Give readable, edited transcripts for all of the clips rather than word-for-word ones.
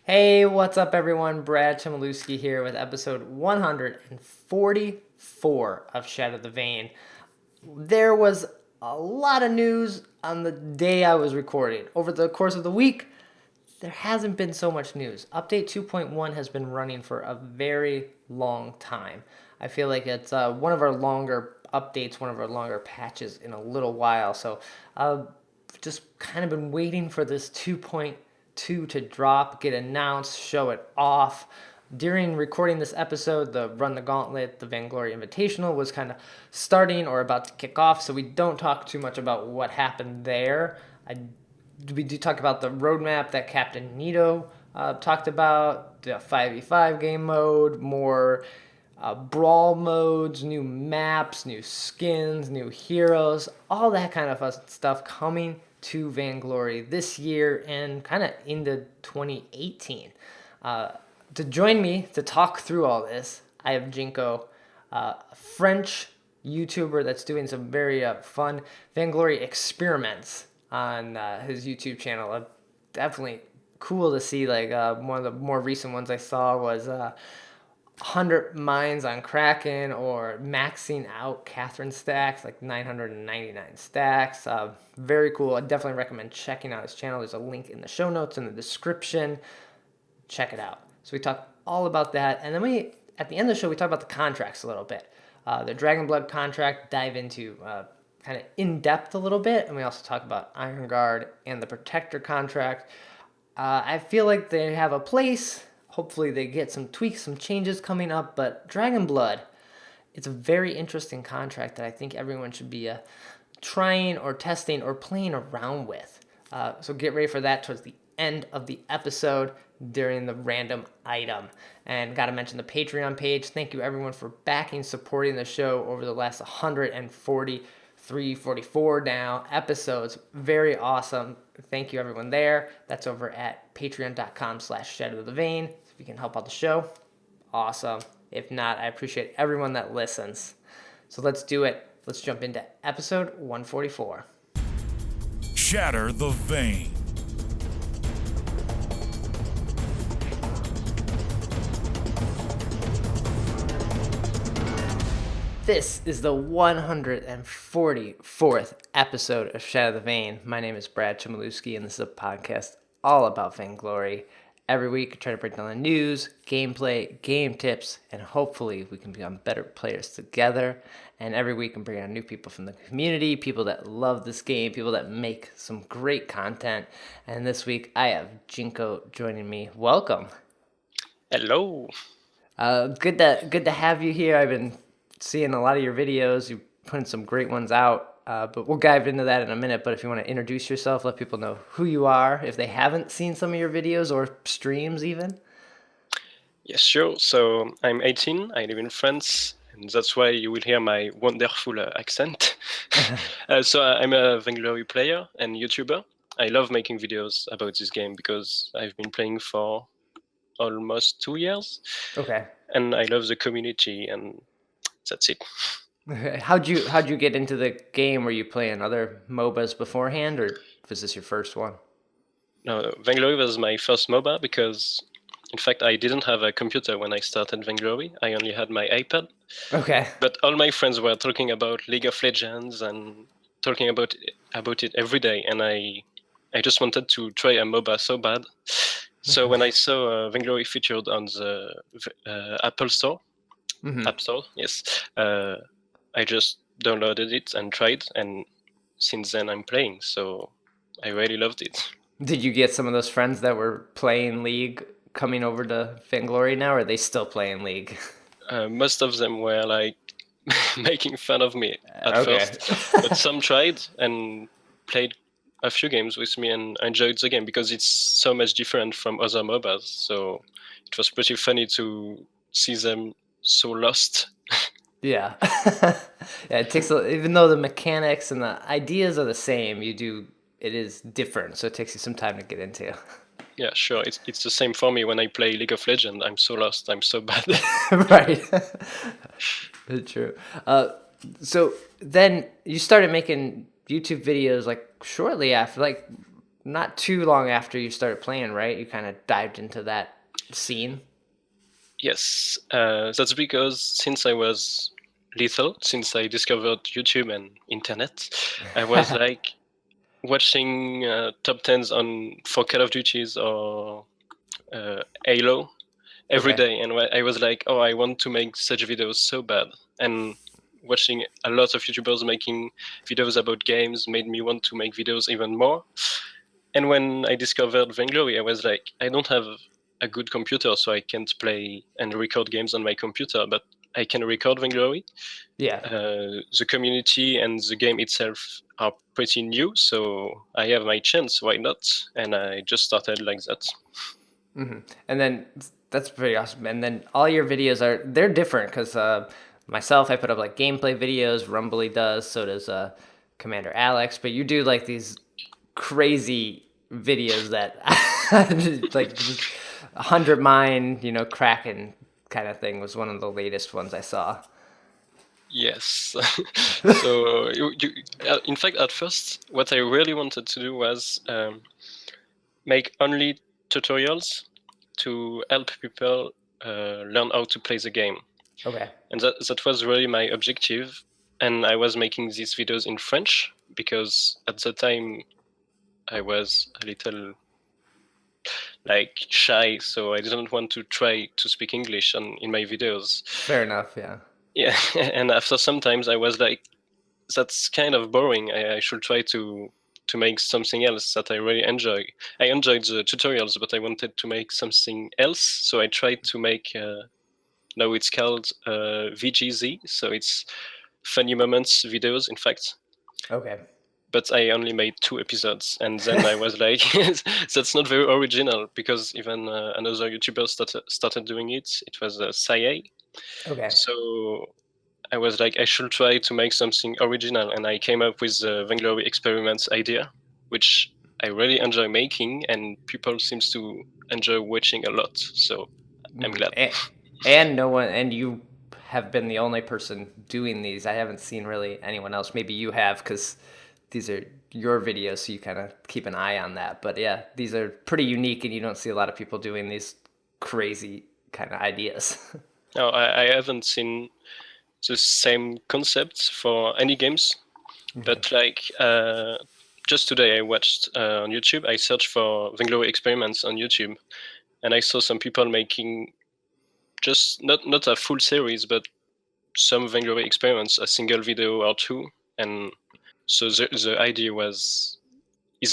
Hey, what's up, everyone? Brad Chmielewski here with episode 144 of Shatter The Vain. There was a lot of news on the day I was recording. Over the course of the week, there hasn't been so much news. Update 2.1 has been running for a very long time. I feel like it's one of our longer updates, one of our longer patches in a little while. So just kind of been waiting for this 2.2 to drop, get announced, show it off. During recording this episode, the Run the Gauntlet, the Vainglory Invitational was kind of starting or about to kick off, so we don't talk too much about what happened there. We do talk about the roadmap that Captain Nito talked about, the 5v5 game mode, more brawl modes, new maps, new skins, new heroes, all that kind of fun stuff coming to Vainglory this year and kind of into 2018. To join me to talk through all this, I have Jiinko, a French YouTuber that's doing some very fun Vainglory experiments on his YouTube channel. Definitely cool to see. Like one of the more recent ones I saw was 100 mines on Kraken, or maxing out Catherine stacks, like 999 stacks. Very cool. I definitely recommend checking out his channel. There's a link in the show notes in the description. Check it out. So we talk all about that, and then at the end of the show, we talk about the contracts a little bit. The Dragon Blood contract, dive into kind of in depth a little bit, and we also talk about Iron Guard and the Protector contract. I feel like they have a place. Hopefully they get some tweaks, some changes coming up, but Dragon Blood, it's a very interesting contract that I think everyone should be trying or testing or playing around with. So get ready for that towards the end of the episode during the random item. And got to mention the Patreon page. Thank you everyone for backing, supporting the show over the last 143, 44 now episodes. Very awesome. Thank you everyone there. That's over at patreon.com/Shatter The Vain. If you can help out the show, awesome. If not, I appreciate everyone that listens. So let's do it. Let's jump into episode 144. Shatter the Vain. This is the 144th episode of Shatter the Vain. My name is Brad Chmielewski, and this is a podcast all about Vainglory. Every week, I try to break down the news, gameplay, game tips, and hopefully we can become better players together. And every week, I'm bringing on new people from the community, people that love this game, people that make some great content. And this week, I have Jiinko joining me. Welcome. Hello. Good to have you here. I've been seeing a lot of your videos. You're putting some great ones out. But we'll dive into that in a minute. But if you want to introduce yourself, let people know who you are if they haven't seen some of your videos or streams even. Yes, sure. So I'm 18. I live in France, and that's why you will hear my wonderful accent. So I'm a Vainglory player and YouTuber. I love making videos about this game because I've been playing for almost 2 years. Okay. And I love the community, and that's it. How'd you get into the game? Were you playing other MOBAs beforehand, or was this your first one? No, Vainglory was my first MOBA because, in fact, I didn't have a computer when I started Vainglory. I only had my iPad. Okay. But all my friends were talking about League of Legends and talking about it every day, and I just wanted to try a MOBA so bad. So when I saw Vainglory featured on the Apple Store, App Store, yes, I just downloaded it and tried, and since then I'm playing, so I really loved it. Did you get some of those friends that were playing League coming over to Vainglory now, or are they still playing League? Most of them were like making fun of me at Okay. first, but some tried and played a few games with me and enjoyed the game because it's so much different from other MOBAs, so it was pretty funny to see them so lost. Yeah. Yeah, it takes even though the mechanics and the ideas are the same, it is different, so it takes you some time to get into. Yeah, sure. It's the same for me when I play League of Legends. I'm so lost. I'm so bad. Right. True. So then you started making YouTube videos like shortly after. Like, not too long after you started playing, right? You kind of dived into that scene. Yes, that's because since I was little, since I discovered YouTube and internet, I was like watching top tens on for Call of Duties or Halo every Okay. day, and I was like, oh, I want to make such videos so bad. And watching a lot of YouTubers making videos about games made me want to make videos even more. And when I discovered Vainglory, I was like, I don't have a good computer, so I can't play and record games on my computer, but I can record Vainglory. Yeah. The community and the game itself are pretty new, so I have my chance. Why not? And I just started like that. And then that's pretty awesome. And then all your videos they're different because myself, I put up like gameplay videos. Rumbly does. So does Commander Alex. But you do like these crazy videos that like just 100 mine, cracking kind of thing was one of the latest ones I saw. Yes. So, in fact, at first, what I really wanted to do was make only tutorials to help people learn how to play the game. Okay. And that was really my objective. And I was making these videos in French because at the time I was a little like shy, so I didn't want to try to speak English in my videos. Fair enough. Yeah. Yeah, and after sometimes I was like, that's kind of boring. I should try to make something else that I really enjoy. I enjoyed the tutorials, but I wanted to make something else. So I tried to make. Now it's called VGZ. So it's funny moments videos. In fact, Okay. but I only made 2 episodes, and then I was like, that's not very original because even another YouTuber started doing it. It was Saye. Okay. So I was like, I should try to make something original, and I came up with the Vainglory experiments idea, which I really enjoy making, and people seems to enjoy watching a lot. So I'm glad. And no one, and you have been the only person doing these. I haven't seen really anyone else. Maybe you have because these are your videos, so you kind of keep an eye on that. But yeah, these are pretty unique, and you don't see a lot of people doing these crazy kind of ideas. No, I haven't seen the same concept for any games, but like just today I watched on YouTube. I searched for Vainglory experiments on YouTube, and I saw some people making just not a full series, but some Vainglory experiments, a single video or two, and so the idea is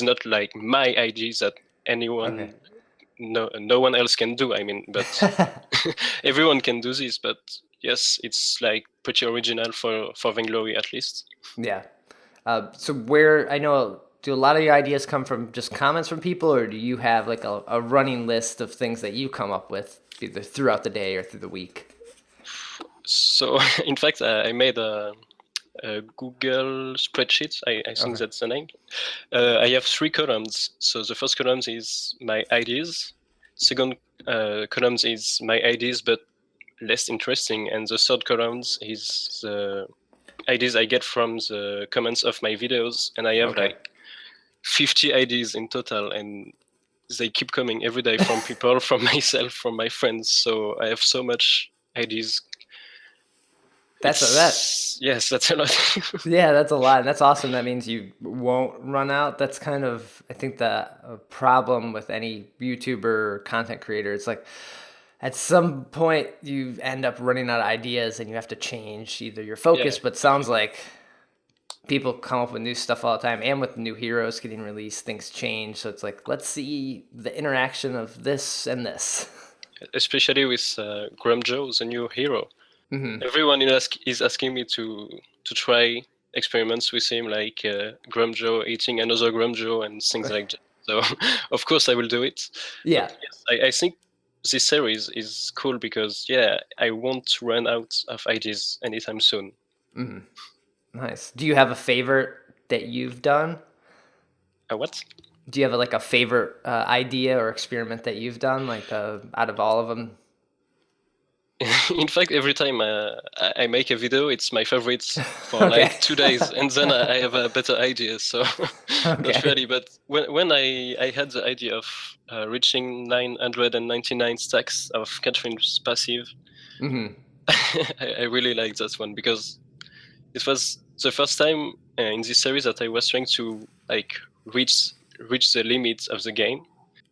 not like my idea that anyone Okay. no one else can do. I mean, but everyone can do this. But yes, it's like pretty original for Vainglory at least. Yeah. So where I know, do a lot of your ideas come from just comments from people, or do you have like a running list of things that you come up with either throughout the day or through the week? So in fact, I made a Google spreadsheet. I think Okay. that's the name. I have 3 columns. So the first column is my ideas. Second column is my ideas, but less interesting. And the third column is the ideas I get from the comments of my videos. And I have Okay. like 50 ideas in total. And they keep coming every day from people, from myself, from my friends. So I have so much ideas. Yes, that's a lot. Yeah, that's a lot. And that's awesome. That means you won't run out. That's kind of, I think, the problem with any YouTuber or content creator. It's like at some point you end up running out of ideas and you have to change either your focus, Yeah. but sounds like people come up with new stuff all the time, and with new heroes getting released, things change. So it's like, let's see the interaction of this and this. Especially with Grumjo, the new hero. Everyone is asking me to try experiments with him, like Grumjo eating another Grumjo and things like that. So of course I will do it. Yeah. But yes, I think this series is cool because I won't run out of ideas anytime soon. Nice. Do you have a favorite that you've done? What? Do you have like a favorite idea or experiment that you've done, like out of all of them? In fact, every time I make a video, it's my favorite for Okay. like 2 days, and then I have a better idea. So not Okay. really, but when I had the idea of reaching 999 stacks of Catherine's passive, Mm-hmm. I really liked that one because it was the first time in this series that I was trying to like reach the limit of the game.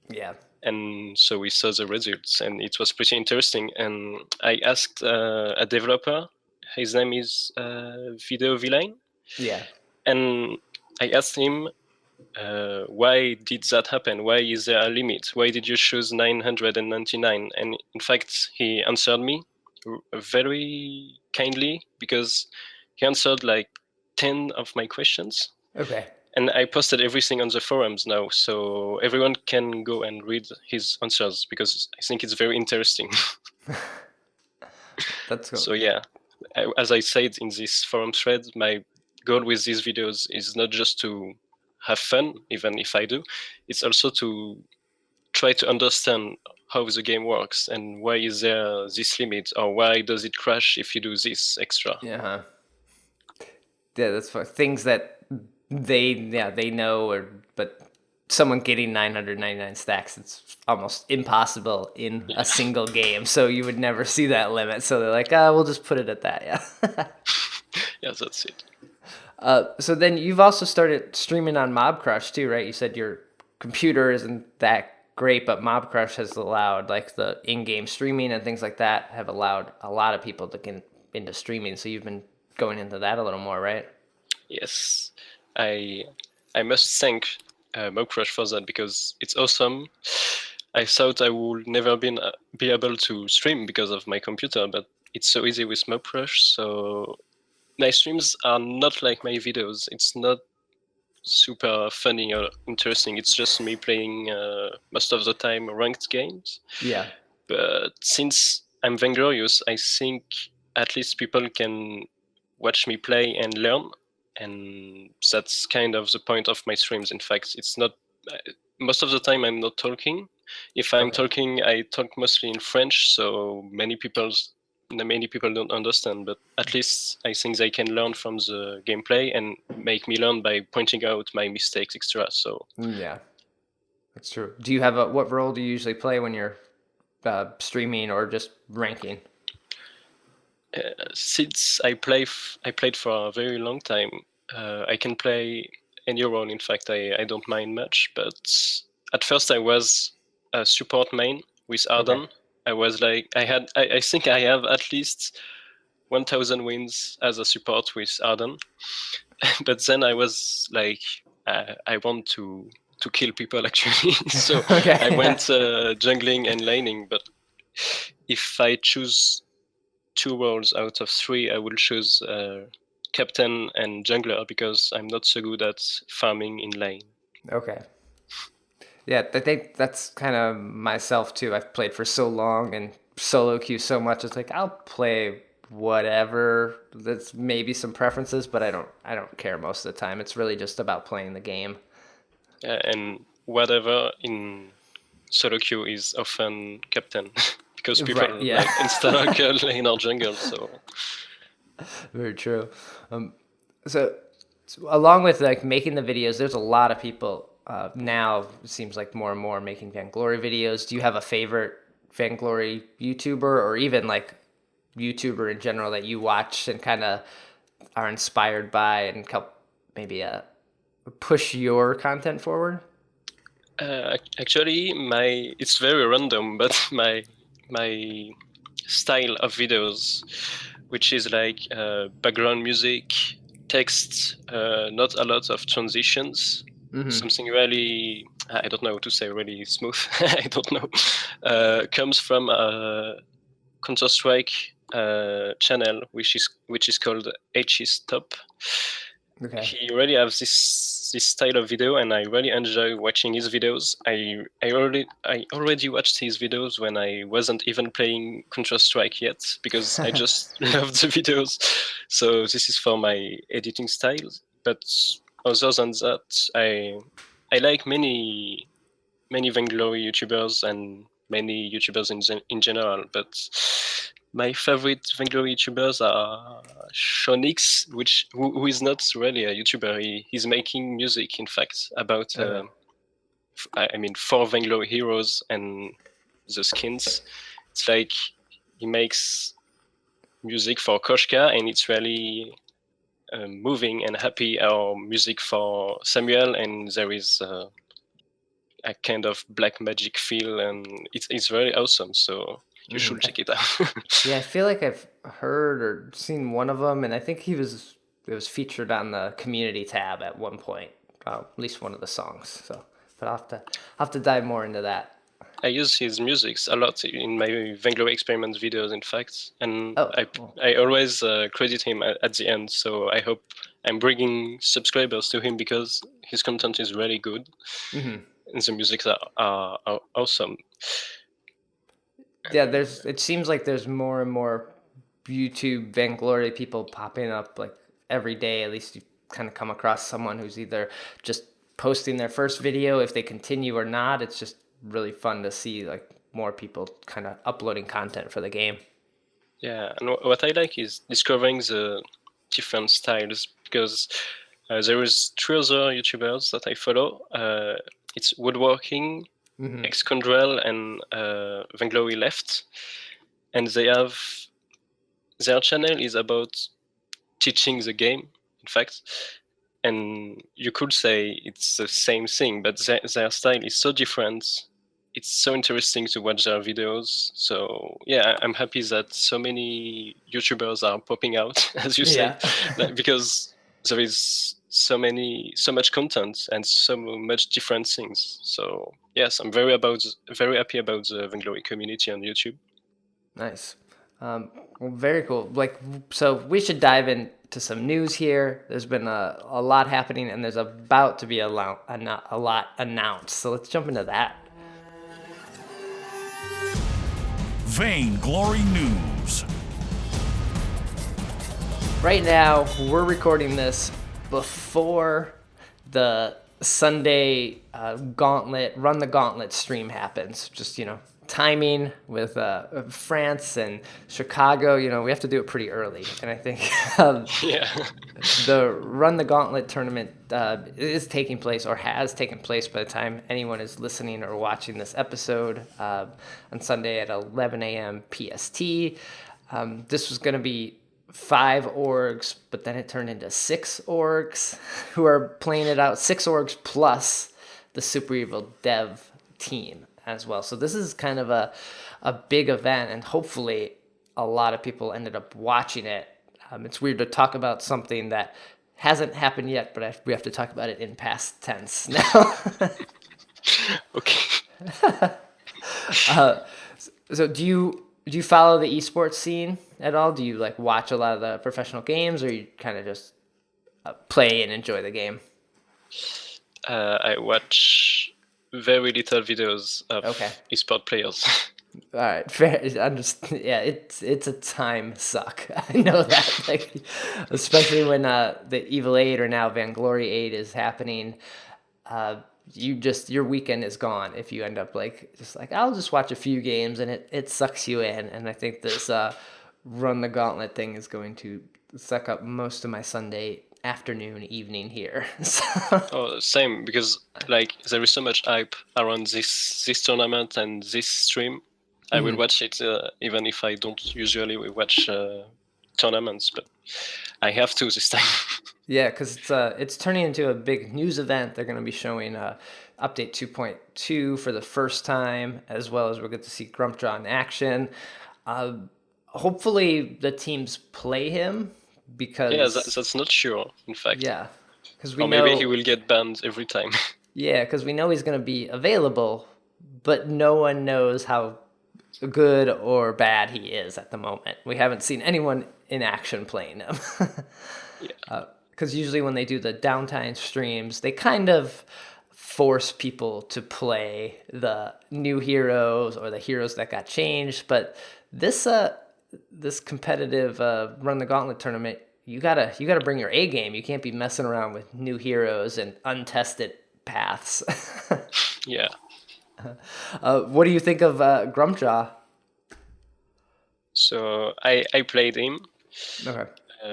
Yeah. And so we saw the results, and it was pretty interesting. And I asked a developer, his name is Video Villain, Yeah. and I asked him, why did that happen? Why is there a limit? Why did you choose 999? And in fact, he answered me very kindly, because he answered like 10 of my questions. Okay. And I posted everything on the forums now, so everyone can go and read his answers, because I think it's very interesting. That's cool. So yeah, as I said in this forum thread, my goal with these videos is not just to have fun, even if I do, it's also to try to understand how the game works and why is there this limit, or why does it crash if you do this extra. Yeah. Yeah, that's fun. Things that they know, or but someone getting 999 stacks, it's almost impossible in a single game. So you would never see that limit. So they're like, we'll just put it at that. Yeah. Yeah, that's it. So then you've also started streaming on Mob Crush too, right? You said your computer isn't that great, but Mob Crush has allowed, like, the in-game streaming and things like that have allowed a lot of people to get into streaming. So you've been going into that a little more, right? Yes, I must thank Mob Crush for that, because it's awesome. I thought I would never be able to stream because of my computer, but it's so easy with Mob Crush. So my streams are not like my videos. It's not super funny or interesting. It's just me playing most of the time ranked games. Yeah. But since I'm vainglorious, I think at least people can watch me play and learn, and that's kind of the point of my streams. In fact, it's not most of the time I'm not talking. If I'm Okay. talking, I talk mostly in French, so many people don't understand, but at least I think they can learn from the gameplay and make me learn by pointing out my mistakes extra. So Yeah, that's true. Do you have what role do you usually play when you're streaming or just ranking? since I played for a very long time, I can play any role. In fact, I don't mind much. But at first, I was a support main with Arden. Okay. I was like, I think I have at least 1,000 wins as a support with Arden. But then I was like, I want to kill people actually. So Okay. I went jungling and laning. But if I choose 2 roles out of 3, I will choose captain and jungler, because I'm not so good at farming in lane. Okay. Yeah, I think that's kind of myself too. I've played for so long and solo queue so much. It's like I'll play whatever. That's maybe some preferences, but I don't care most of the time. It's really just about playing the game. And whatever in solo queue is often captain, because people Right, yeah. like insta lane or jungle. So Very true. So along with, like, making the videos, there's a lot of people now. It seems like more and more making Vainglory videos. Do you have a favorite Vainglory YouTuber, or even like YouTuber in general, that you watch and kind of are inspired by and help maybe push your content forward? actually, it's very random, but my style of videos, which is like background music, text, not a lot of transitions, something really, I don't know how to say, really smooth. I don't know. Comes from a Counter-Strike channel, which is called H is Top. Okay. He really has this style of video, and I really enjoy watching his videos. I already watched his videos when I wasn't even playing Counter-Strike yet, because I just love the videos. So this is for my editing style. But other than that, I like many Vainglory YouTubers, and many YouTubers in general. But my favorite Vainglory YouTubers are Shonix, who is not really a YouTuber. He's making music, in fact, about I mean, for Vainglory heroes and the skins. It's like he makes music for Koshka, and it's really moving and happy. Our music for Samuel, and there is a kind of black magic feel, and it's very awesome. So you should check it out. Yeah, I feel like I've heard or seen one of them, and I think it was featured on the community tab at one point, at least one of the songs. So, but I'll have to dive more into that. I use his music a lot in my Vainglory experiment videos, in fact, and Oh, cool. I always credit him at the end. So I hope I'm bringing subscribers to him because his content is really good, and the music are awesome. Yeah, it seems like there's more and more YouTube Vainglory people popping up like every day. At least you kind of come across someone who's either just posting their first video, if they continue or not. It's just really fun to see like more people kind of uploading content for the game. Yeah, and what I like is discovering the different styles, because there is 3 other YouTubers that I follow. It's Woodworking, Excondrel, and Vainglory Left, and their channel is about teaching the game, in fact. And you could say it's the same thing, but their style is so different. It's so interesting to watch their videos. So yeah, I'm happy that so many YouTubers are popping out, as you say, because there is so much content and so much different things. So yes, I'm very happy about the Vainglory community on YouTube. Nice. Well, very cool. Like, so we should dive into some news here. There's been a lot happening, and there's about to be a lot announced. So let's jump into that. Vainglory News. Right now, we're recording this before the Sunday Run the Gauntlet stream happens. Just, timing with France and Chicago, we have to do it pretty early. And I think the Run the Gauntlet tournament is taking place, or has taken place by the time anyone is listening or watching this episode, on Sunday at 11 a.m. PST. This was going to be 5 orgs, but then it turned into 6 orgs who are playing it out. 6 orgs plus the Super Evil dev team as well. So this is kind of a big event, and hopefully a lot of people ended up watching it. It's weird to talk about something that hasn't happened yet, but we have to talk about it in past tense now. Okay. So do you follow the esports scene at all? Do you watch a lot of the professional games, or you kind of just play and enjoy the game? I watch very little videos of esport players. All right, fair. Yeah, it's a time suck. I know that, especially when the Evil 8 or now Vainglory 8 is happening. Your weekend is gone if you end up I'll just watch a few games, and it sucks you in. And I think this Run the Gauntlet thing is going to suck up most of my Sunday afternoon, evening here. Oh, same, because there is so much hype around this tournament and this stream. I will watch it even if I don't usually watch tournaments, but I have to this time. Yeah, because it's turning into a big news event. They're going to be showing update 2.2 for the first time, as well as we'll get to see Grumpjaw in action. Hopefully the teams play him, because that's not sure, in fact. Yeah, because maybe he will get banned every time. Yeah, because we know he's going to be available, but no one knows how good or bad he is at the moment. We haven't seen anyone in action playing him. Because usually when they do the downtime streams, they kind of force people to play the new heroes or the heroes that got changed. But this competitive Run the Gauntlet tournament, you gotta bring your A game. You can't be messing around with new heroes and untested paths. Yeah. What do you think of Grumpjaw? So I played him Okay.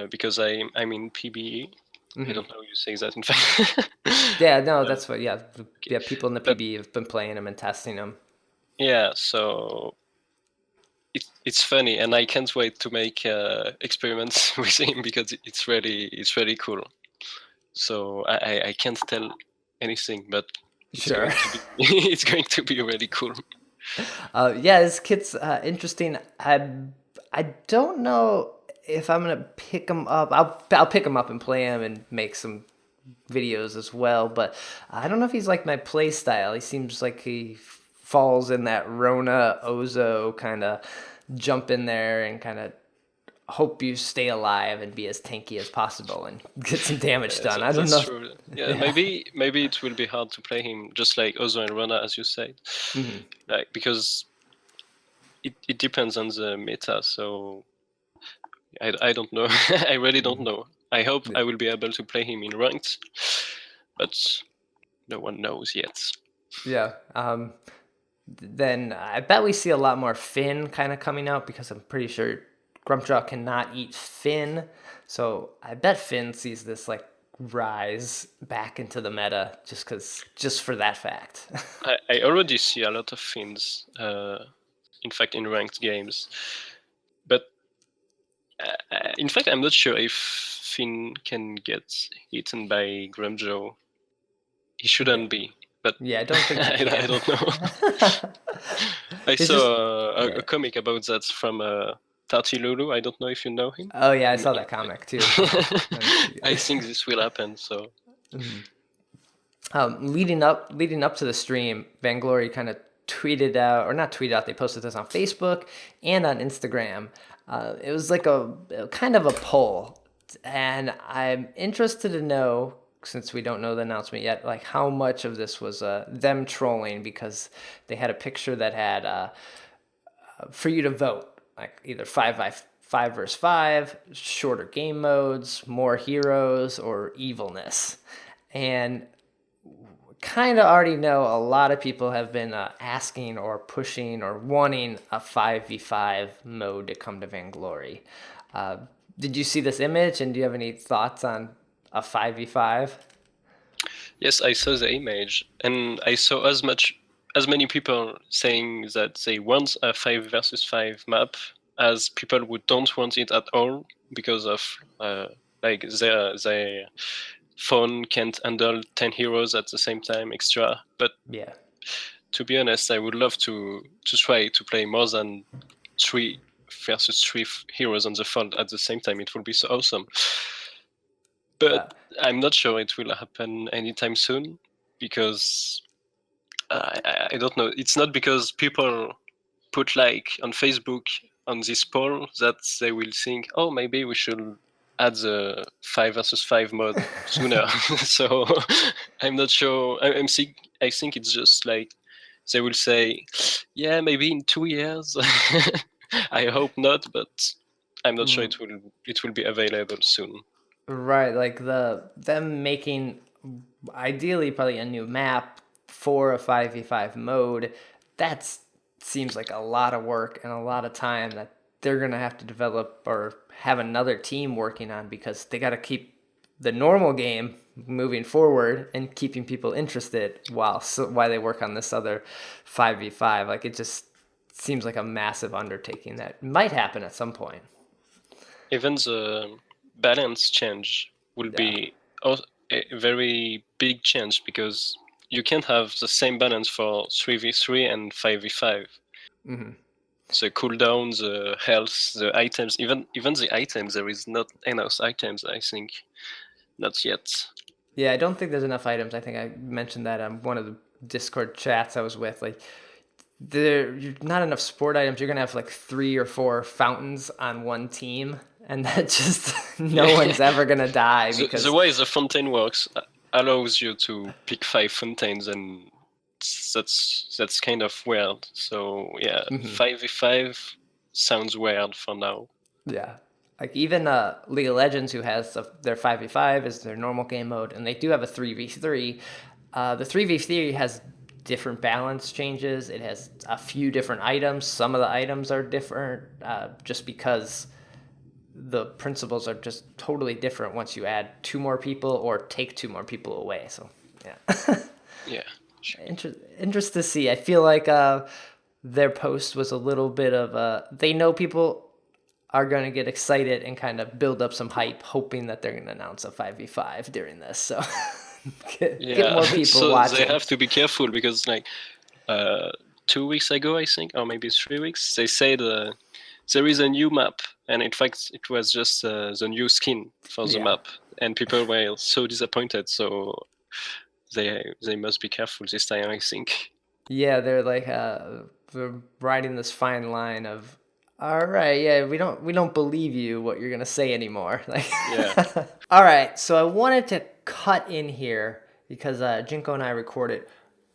because I'm in PBE. I Hmm. don't know how you say that in fact. Yeah, no, Uh, that's what. Yeah, okay. yeah. People in the But PB have been playing them and testing them. yeah, so it's funny, and I can't wait to make experiments with him because it's really cool. So I can't tell anything, but it's Sure. going to be it's going to be really cool. Yeah, this kid's interesting. I don't know if I'm gonna pick him up. I'll pick him up and play him and make some videos as well. But I don't know if he's like my play style. He seems like he falls in that Rona Ozo kind of jump in there and kind of hope you stay alive and be as tanky as possible and get some damage done. I don't That's know. true. Yeah, Yeah. maybe it will be hard to play him just like Ozo and Rona, as you said, Mhm. like because it depends on the meta. So I don't know. I really don't know. I hope I will be able to play him in ranked, but no one knows yet. Yeah. Then I bet we see a lot more Finn kind of coming out because I'm pretty sure Grumpjaw cannot eat Finn. So I bet Finn sees this like rise back into the meta just for that fact. I already see a lot of Finns, in fact, in ranked games, but in fact, I'm not sure if Finn can get eaten by Grumjo. He Yeah. shouldn't be, but Yeah, I don't think he I can. don't know. I It's just saw a yeah. comic about that from Tati Lulu. I don't know if you know him. Oh yeah, I I saw mean, that comic too. Yeah. I think this will happen. So Leading up to the stream, Vainglory kind of tweeted out, or not tweeted out, they posted this on Facebook and on Instagram. It was like a kind of a poll, and I'm interested to know, since we don't know the announcement yet, like how much of this was them trolling because they had a picture that had for you to vote, like either 5 versus 5, shorter game modes, more heroes, or evilness. And kind of already know a lot of people have been asking or pushing or wanting a 5v5 mode to come to Vainglory. Uh, did you see this image and do you have any thoughts on a 5v5? yes, I saw the image, and I saw as many people saying that they want a 5 versus 5 map as people who don't want it at all because of like their phone can't handle 10 heroes at the same time extra. But Yeah. to be honest, I would love to try to play more than 3 versus 3 heroes on the field at the same time. It would be so awesome. But Uh, I'm not sure it will happen anytime soon because I don't know. It's not because people put like on Facebook on this poll that they will think, oh, maybe we should add the 5 versus 5 mode sooner. So I'm not sure. I think it's just like they will say, yeah, maybe in 2 years. I hope not, but I'm not sure it will be available soon. right, like them making ideally probably a new map for a 5v5 mode. That seems like a lot of work and a lot of time that they're going to have to develop or have another team working on because they got to keep the normal game moving forward and keeping people interested while they work on this other 5v5. Like it just seems like a massive undertaking that might happen at some point. Even the balance change will Yeah. be a very big change because you can't have the same balance for 3v3 and 5v5. The cooldown, the health, the items, even the items, there is not enough items, I think. Not yet. Yeah, I don't think there's enough items. I think I mentioned that on one of the Discord chats I was with. Like, you're not enough sport items. You're gonna have like 3 or 4 fountains on one team, and that just no one's ever gonna die because The way the fountain works allows you to pick 5 fountains, and that's kind of weird. So yeah, 5v5 sounds weird for now. yeah, like even League of Legends, who has their 5v5 is their normal game mode, and they do have a 3v3. The 3v3 has different balance changes. It has a few different items. Some of the items are different just because the principles are just totally different once you add 2 more people or take 2 more people away. So, yeah. Yeah. Sure. Interest to see. I feel like their post was a little bit of they know people are going to get excited and kind of build up some hype, hoping that they're going to announce a 5v5 during this. So get more people so watching. they have to be careful because like 2 weeks ago, I think, or maybe 3 weeks, they said there is a new map, and in fact it was just the new skin for the map, and people were so disappointed. So they must be careful this time, I think. Yeah, they're like they're riding this fine line of, all right, yeah, we don't believe you what you're gonna say anymore. Like, Yeah. all right, so I wanted to cut in here because Jiinko and I recorded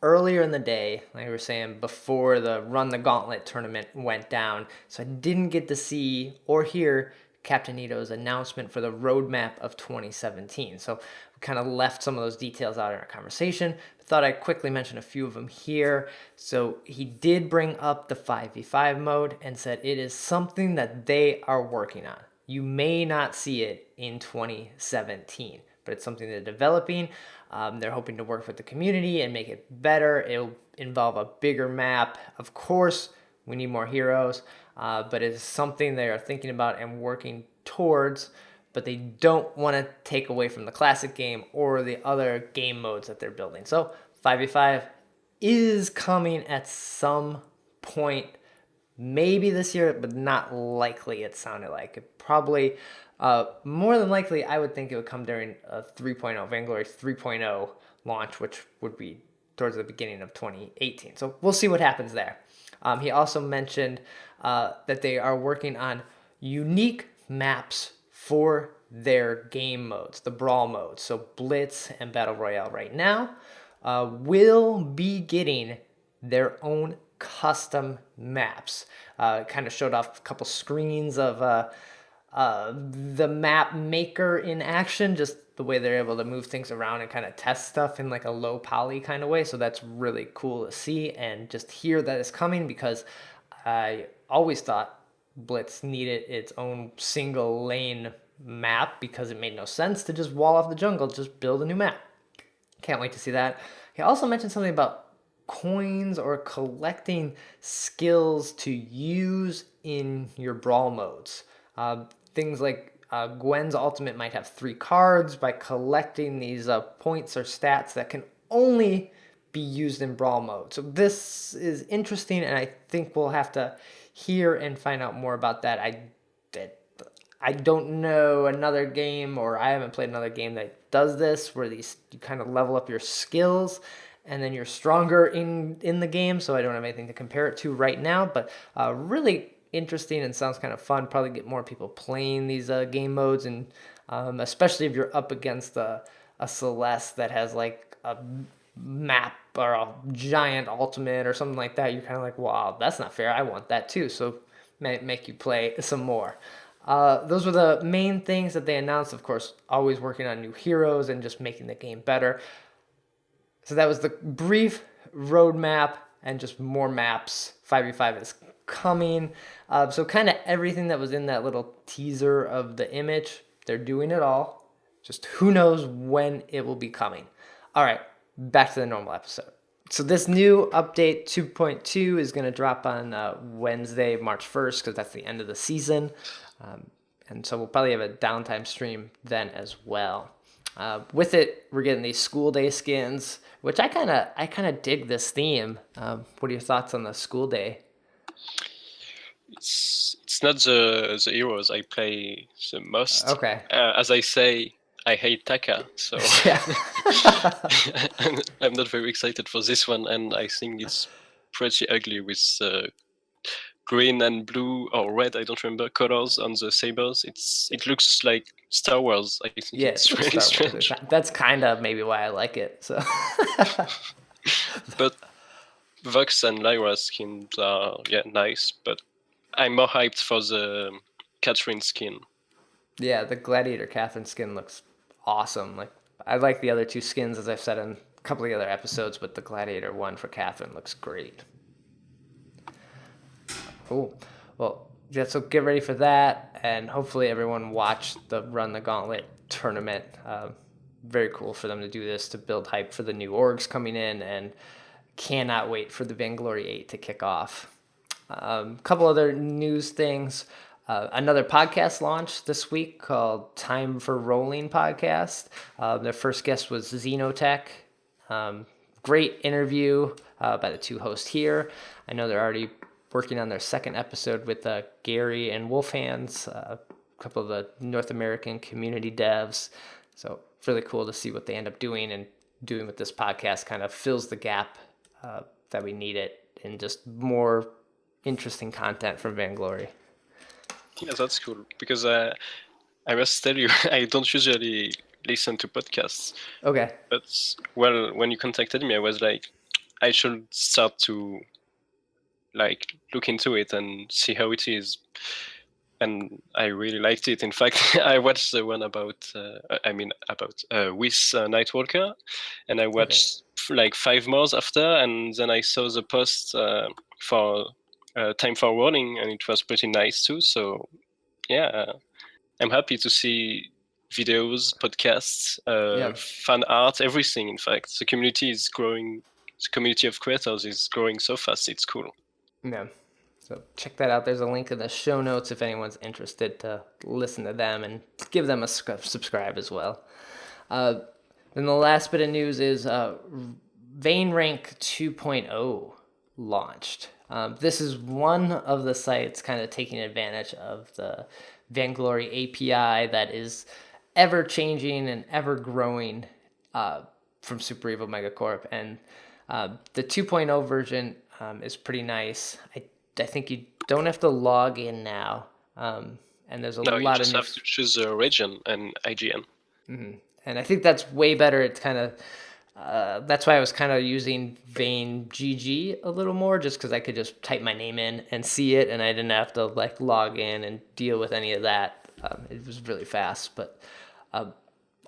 earlier in the day, like we were saying, before the Run the Gauntlet tournament went down. So I didn't get to see or hear Captain Ito's announcement for the roadmap of 2017. So we kind of left some of those details out in our conversation. I thought I'd quickly mention a few of them here. So he did bring up the 5v5 mode and said it is something that they are working on. You may not see it in 2017, but it's something they're developing. They're hoping to work with the community and make it better. It'll involve a bigger map. Of course, we need more heroes, but it's something they are thinking about and working towards, but they don't want to take away from the classic game or the other game modes that they're building. So 5v5 is coming at some point, maybe this year, but not likely, it sounded like. It probably, more than likely, I would think it would come during a 3.0, Vainglory 3.0 launch, which would be towards the beginning of 2018. So we'll see what happens there. He also mentioned that they are working on unique maps for their game modes, the brawl modes. So Blitz and Battle Royale right now will be getting their own custom maps. Kind of showed off a couple screens of the map maker in action, just the way they're able to move things around and kind of test stuff in like a low poly kind of way. So that's really cool to see and just hear that it's coming, because I always thought Blitz needed its own single lane map because it made no sense to just wall off the jungle, just build a new map. Can't wait to see that. He also mentioned something about coins or collecting skills to use in your brawl modes. Things like Gwen's ultimate might have 3 cards. By collecting these points or stats that can only be used in brawl mode. So this is interesting, and I think we'll have to hear and find out more about that. I don't know another game, or I haven't played another game that does this, where you kind of level up your skills and then you're stronger in the game. So I don't have anything to compare it to right now, but really interesting and sounds kind of fun. Probably get more people playing these game modes, and especially if you're up against a Celeste that has like a map or a giant ultimate or something like that. You're kind of like, wow, that's not fair. I want that too. So make you play some more. Those were the main things that they announced. Of course, always working on new heroes and just making the game better. So that was the brief roadmap and just more maps. 5v5 is coming. So kind of everything that was in that little teaser of the image, they're doing it all. Just who knows when it will be coming. All right, back to the normal episode. So this new update 2.2 is going to drop on Wednesday, March 1st, because that's the end of the season. And so we'll probably have a downtime stream then as well. With it, we're getting these school day skins, which I kind of dig this theme. What are your thoughts on the school day? It's not the heroes I play the most. Okay. As I say, I hate Taka, so Yeah. I'm not very excited for this one, and I think it's pretty ugly with green and blue or red, I don't remember, colors on the sabers. It looks like Star Wars. I think Yeah, it's really strange. That's kind of maybe why I like it. So. But Vox and Lyra skins are nice, but I'm more hyped for the Catherine skin. Yeah, the Gladiator Catherine skin looks awesome. Like, I like the other 2 skins, as I've said in couple of the other episodes, but the Gladiator one for Catherine looks great. Cool. Well, yeah, so get ready for that, and hopefully everyone watched the Run the Gauntlet tournament. Very cool for them to do this to build hype for the new orgs coming in, and cannot wait for the Vainglory 8 to kick off. Couple other news things. Another podcast launched this week called Time for Rolling Podcast. Their first guest was Xenotech. Great interview by the two hosts here. I know they're already working on their second episode with Gary and Wolfhands, a couple of the North American community devs. So really cool to see what they end up doing, and doing with this podcast kind of fills the gap that we need it in just more interesting content from Vainglory. Yeah, that's cool, because I must tell you, I don't usually listen to podcasts. Okay. But, well, when you contacted me, I was like, I should start to like look into it and see how it is. And I really liked it. In fact, I watched the one about with Nightwalker, and I watched like 5 more after, and then I saw the post for Time for Warning, and it was pretty nice too. So yeah, I'm happy to see videos, podcasts, fan art, everything. In fact, the community is growing. The community of creators is growing so fast. It's cool. Yeah. So check that out. There's a link in the show notes if anyone's interested to listen to them, and give them a subscribe as well. Then the last bit of news is VainRank 2.0 launched. This is one of the sites kind of taking advantage of the Vainglory API that is ever changing and ever growing from Super Evil Megacorp. And the 2.0 version is pretty nice. I think you don't have to log in now, and there's a lot of you just have to choose a region and IGN. Mm-hmm. And I think that's way better. It's kind of that's why I was kind of using VainGG a little more, just because I could just type my name in and see it, and I didn't have to like log in and deal with any of that. It was really fast. But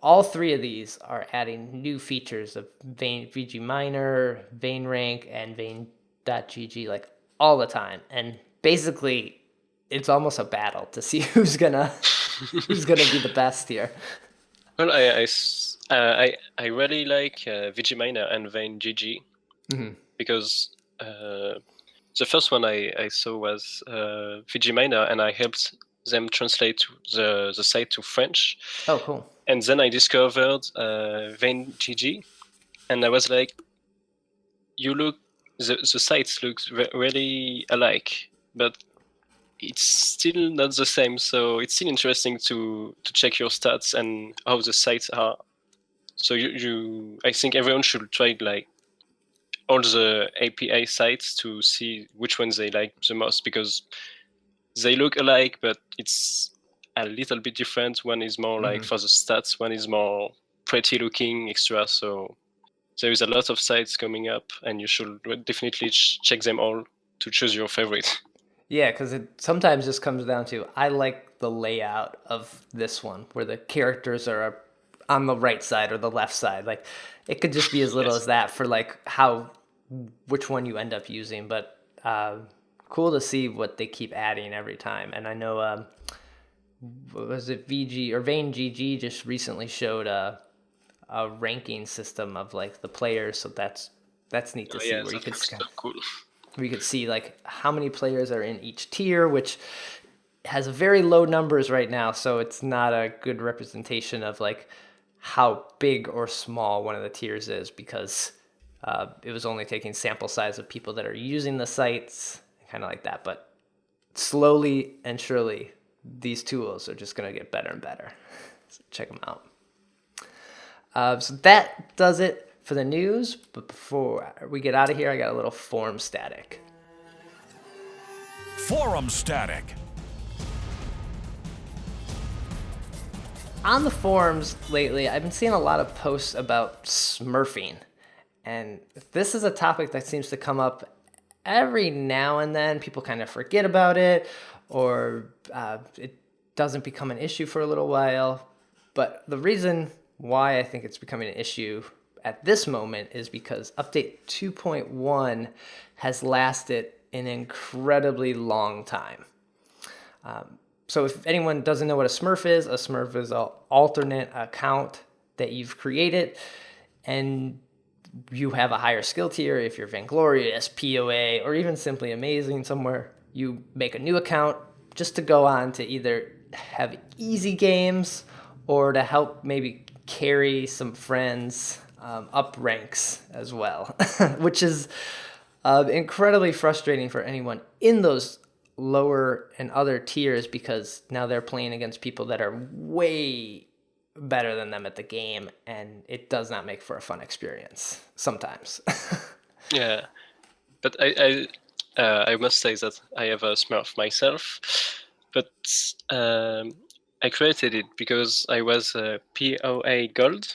all 3 of these are adding new features of VG Miner, VainRank, and Vain.gg like all the time, and basically it's almost a battle to see who's gonna be the best here. Well, I really like VGMiner and VainGG, because the first one I saw was VGMiner, and I helped them translate the site to French. Oh, cool. And then I discovered VainGG, and I was like, the sites look really alike, but it's still not the same. So it's still interesting to check your stats and how the sites are. So I think everyone should try like all the API sites to see which ones they like the most, because they look alike, but it's a little bit different. One is more like for the stats, one is more pretty looking extra. So there is a lot of sites coming up, and you should definitely check them all to choose your favorite. Yeah, because it sometimes just comes down to, I like the layout of this one, where the characters are on the right side or the left side. Like, it could just be as little as that for like which one you end up using. But cool to see what they keep adding every time. And I know, what was it, VainGG just recently showed a ranking system of like the players, so that's neat to see. Yeah, where you could so cool. Where you could see like how many players are in each tier, which has very low numbers right now, so it's not a good representation of like how big or small one of the tiers is, because it was only taking sample size of people that are using the sites, kind of like that. But slowly and surely, these tools are just going to get better and better. So check them out. So that does it for the news. But before we get out of here, I got a little forum static. Forum static. On the forums lately, I've been seeing a lot of posts about smurfing. And this is a topic that seems to come up every now and then. People kind of forget about it, or it doesn't become an issue for a little while. But the reason why I think it's becoming an issue at this moment is because update 2.1 has lasted an incredibly long time. So if anyone doesn't know what a Smurf is an alternate account that you've created, and you have a higher skill tier. If you're Vainglorious, POA, or even simply amazing somewhere, you make a new account just to go on to either have easy games or to help maybe carry some friends up ranks as well, which is incredibly frustrating for anyone in those lower and other tiers, because now they're playing against people that are way better than them at the game, and it does not make for a fun experience sometimes. Yeah, but I must say that I have a Smurf myself, but I created it because I was POA Gold,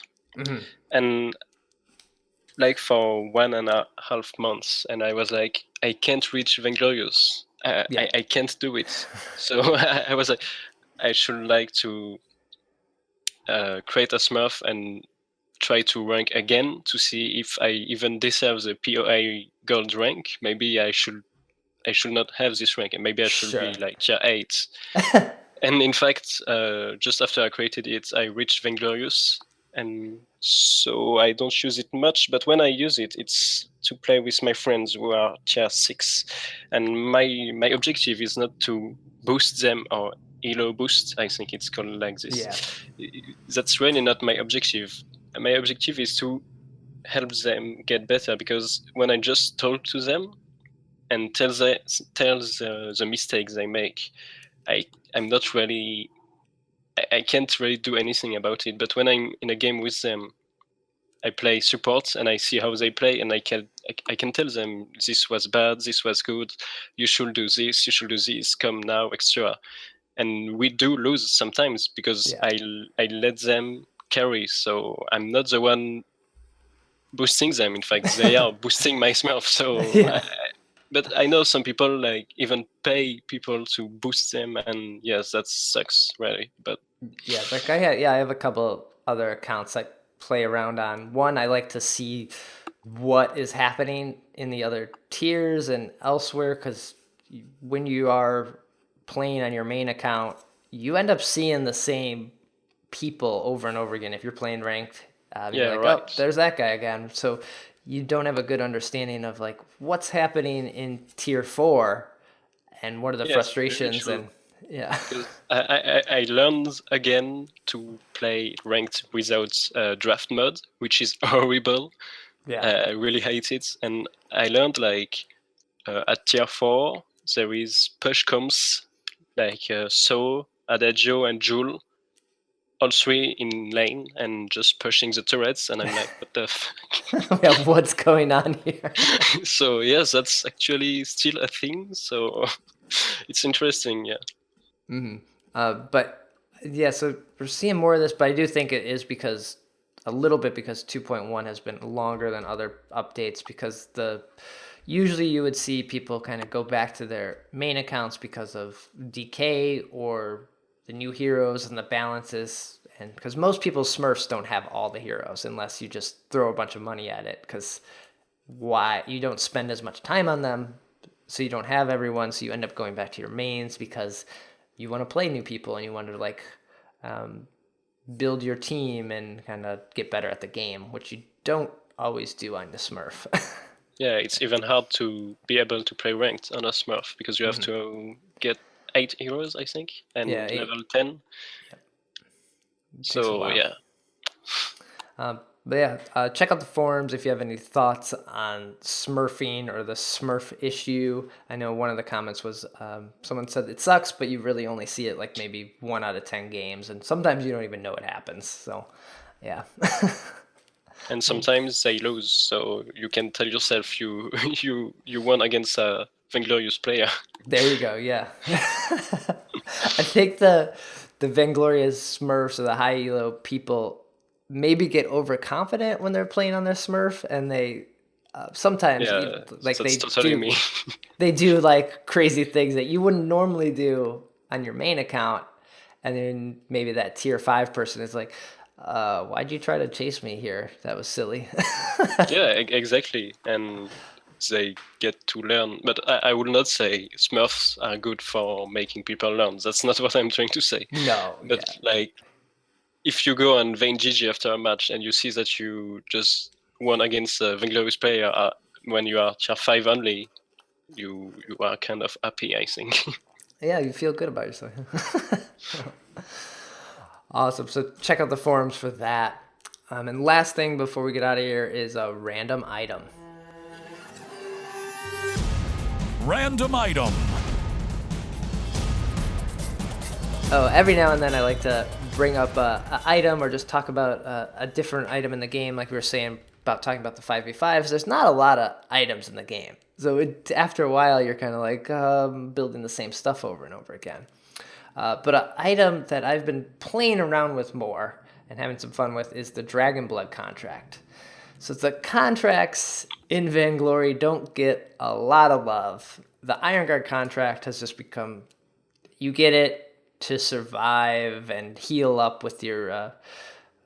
and like for 1.5 months, and I was like, I can't reach Vainglorious. I can't do it. So I was like, I should like to create a Smurf and try to rank again to see if I even deserve the POA Gold rank. Maybe I should not have this rank, and maybe I should be like tier 8. And in fact, just after I created it, I reached Vainglorious, and so I don't use it much. But when I use it, it's to play with my friends who are tier 6. And my objective is not to boost them or elo boost. I think it's called like this. Yeah. That's really not my objective. My objective is to help them get better, because when I just talk to them and tell the mistakes they make, I'm not really, I can't really do anything about it. But when I'm in a game with them, I play support and I see how they play, and I can tell them, this was bad, this was good, you should do this, you should do this, come now, etc. And we do lose sometimes because I let them carry, so I'm not the one boosting them. In fact, they are boosting my Smurf. So but I know some people like even pay people to boost them, and yes, that sucks really. But yeah, like I have a couple other accounts I play around on. One, I like to see what is happening in the other tiers and elsewhere, because when you are playing on your main account, you end up seeing the same people over and over again. If you're playing ranked, you're like, oh, there's that guy again. So you don't have a good understanding of like what's happening in tier 4 and what are the frustrations. And I learned again to play ranked without draft mode, which is horrible. I really hate it. And I learned like at tier 4 there is push comms like So, Adagio, and Jewel, all 3 in lane and just pushing the turrets, and I'm like, what the fuck? What's going on here? So yes, that's actually still a thing. So it's interesting, But yeah, so we're seeing more of this, but I do think it is because 2.1 has been longer than other updates, because usually you would see people kind of go back to their main accounts because of decay or the new heroes and the balances, and because most people's Smurfs don't have all the heroes unless you just throw a bunch of money at it, because why you don't spend as much time on them, so you don't have everyone, so you end up going back to your mains because you want to play new people and you want to like build your team and kind of get better at the game, which you don't always do on the Smurf. Yeah, it's even hard to be able to play ranked on a Smurf because you have to get 8 heroes, I think, and level 10. So yeah. But yeah, check out the forums if you have any thoughts on Smurfing or the Smurf issue. I know one of the comments was someone said it sucks, but you really only see it like maybe 1 out of 10 games, and sometimes you don't even know it happens. So yeah. And sometimes they lose, so you can tell yourself you won against a Vainglorious player. There you go. Yeah. I think the Vainglorious Smurfs or the high elo people maybe get overconfident when they're playing on their Smurf, and they sometimes like they totally do me. they do like crazy things that you wouldn't normally do on your main account, and then maybe that tier 5 person is like, Why'd you try to chase me here? That was silly. Yeah, exactly. And they get to learn. But I would not say Smurfs are good for making people learn. That's not what I'm trying to say. No, But yeah. like, if you go and Vain GG after a match and you see that you just won against a Vainglory player when you are tier 5 only, you are kind of happy, I think. Yeah, you feel good about yourself. Awesome. So check out the forums for that. And last thing before we get out of here is a random item. Random item. Oh, every now and then I like to bring up an item or just talk about a different item in the game, like we were saying about talking about the 5v5s. There's not a lot of items in the game. So after a while, you're kind of like building the same stuff over and over again. But an item that I've been playing around with more and having some fun with is the Dragon Blood contract. So the contracts in Vainglory don't get a lot of love. The Iron Guard contract has just become, you get it to survive and heal up with your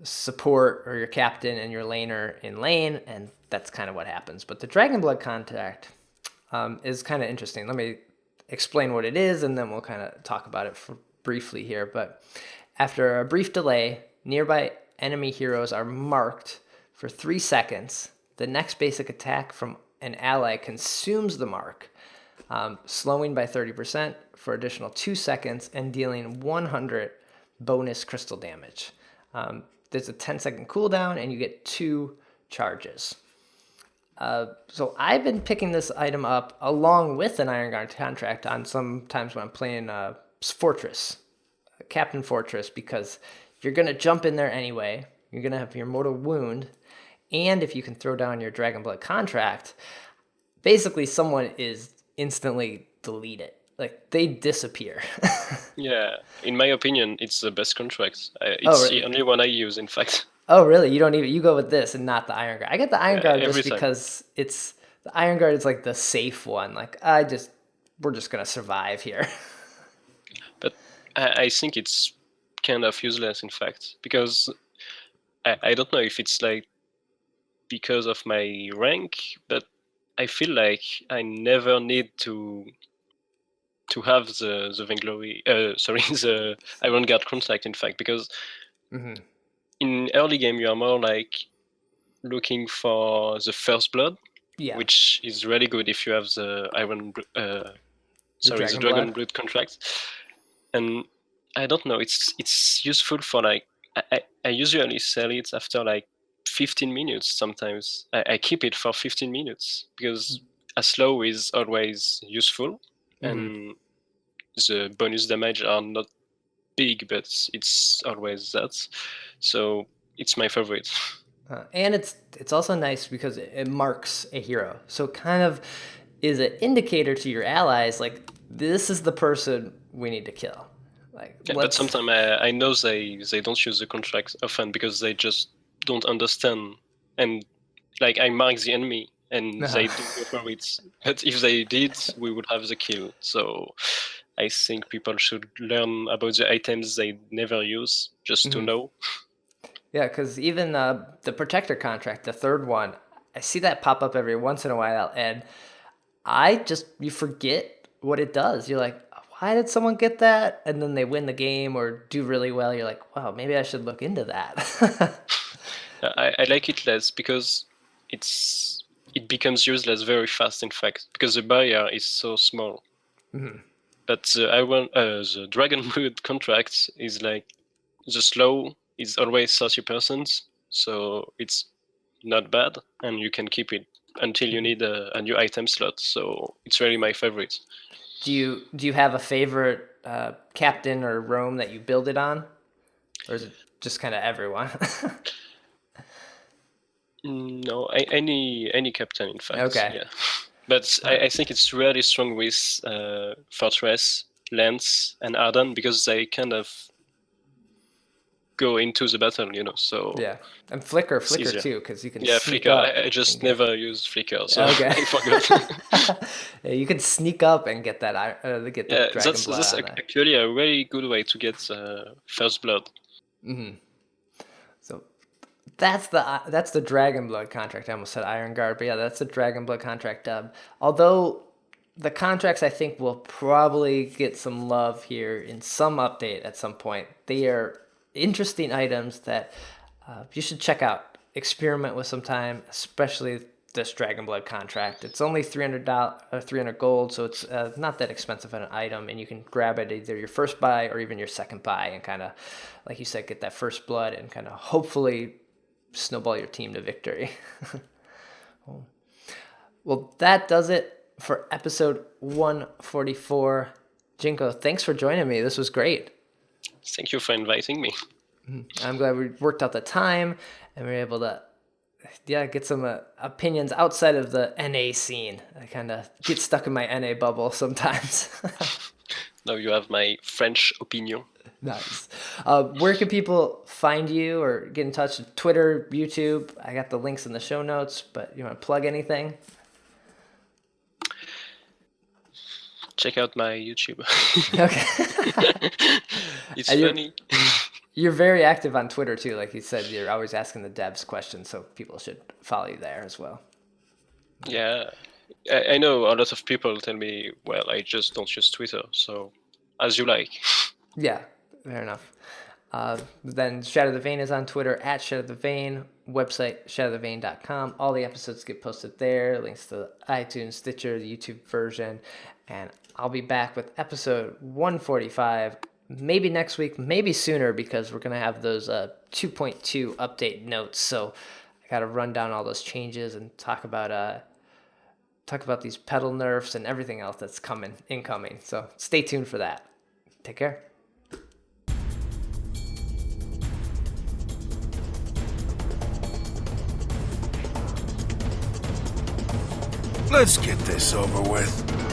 support or your captain and your laner in lane, and that's kind of what happens. But the Dragon Blood contract is kind of interesting. Let me explain what it is, and then we'll kind of talk about it briefly here. But after a brief delay, nearby enemy heroes are marked for 3 seconds. The next basic attack from an ally consumes the mark, slowing by 30% for additional 2 seconds and dealing 100 bonus crystal damage. There's a 10-second cooldown, and you get 2 charges. So I've been picking this item up along with an Iron Guard contract on some times when I'm playing Fortress, Captain Fortress, because you're going to jump in there anyway. You're going to have your mortal wound, and if you can throw down your Dragon Blood contract, basically someone is instantly deleted. Like, they disappear. Yeah, in my opinion, it's the best contract. Oh, It's really? the only one I use, in fact. Oh, really? You go with this and not the Iron Guard. I get the Iron Guard every just time. because the Iron Guard is like the safe one. Like, we're just going to survive here. But I think it's kind of useless, in fact, because I don't know if it's like because of my rank, but I feel like I never need to have the Vainglory, the Iron Guard contract, in fact, because in early game you are more like looking for the first blood, Yeah. which is really good if you have the Dragon Dragon Blood? Blood contract. And I don't know, it's useful for like I usually sell it after like 15 minutes sometimes. I keep it for 15 minutes because a slow is always useful, and the bonus damage are not big, but it's always that. So it's my favorite. And it's also nice because it marks a hero. So it kind of is an indicator to your allies, like, this is the person we need to kill. Like, Yeah, but sometimes I know they don't use the contract often because they just don't understand. And like, I mark the enemy and they don't go for it. But if they did, we would have the kill. So I think people should learn about the items they never use just to know. Yeah, because even the Protector contract, the third one, I see that pop up every once in a while, and you forget what it does. You're like, why did someone get that? And then they win the game or do really well. You're like, wow, maybe I should look into that. I like it less because it becomes useless very fast, in fact, because the barrier is so small. But the Dragon Blood contract is like, the slow is always 30%, so it's not bad, and you can keep it until you need a new item slot. So it's really my favorite. Do you have a favorite captain or roam that you build it on, or is it just kind of everyone? No, any captain, in fact. Okay. Yeah. But I think it's really strong with Fortress, Lance, and Arden because they kind of go into the battle, so... Yeah, and Flicker easier. too, because you can Yeah, sneak Flicker. up. I just never use Flicker, so Okay. I forgot. Yeah, you can sneak up and get that the Dragon that's Blood on that. actually a really good way to get first blood. So That's the Dragon Blood contract. I almost said Iron Guard, but yeah, that's the Dragon Blood contract dub. Although the contracts, I think, will probably get some love here in some update at some point. They are interesting items that you should check out, experiment with sometime, especially this Dragon Blood contract. It's only $300 gold, so it's not that expensive an item, and you can grab it either your first buy or even your second buy, and kind of, like you said, get that first blood and kind of hopefully snowball your team to victory. Well, that does it for episode 144. Jiinko, thanks for joining me. This was great. Thank you for inviting me. I'm glad we worked out the time and we were able to get some opinions outside of the NA scene. I kind of get stuck in my NA bubble sometimes. Now you have my French opinion. Nice. Where can people find you or get in touch? Twitter, YouTube? I got the links in the show notes, but you want to plug anything? Check out my YouTube. Okay. It's funny. You're very active on Twitter too. Like you said, you're always asking the devs questions, so people should follow you there as well. Yeah. I know a lot of people tell me, well, I just don't use Twitter, so as you like. Yeah, fair enough. Then Shatter the Vain is on Twitter at Shatter the Vain, website shatterthevain.com. All the episodes get posted there, links to iTunes, Stitcher, the YouTube version, and I'll be back with episode 145, maybe next week, maybe sooner, because we're going to have those 2.2 update notes, so I got to run down all those changes and talk about these pedal nerfs and everything else that's incoming, so stay tuned for that. Take care. Let's get this over with.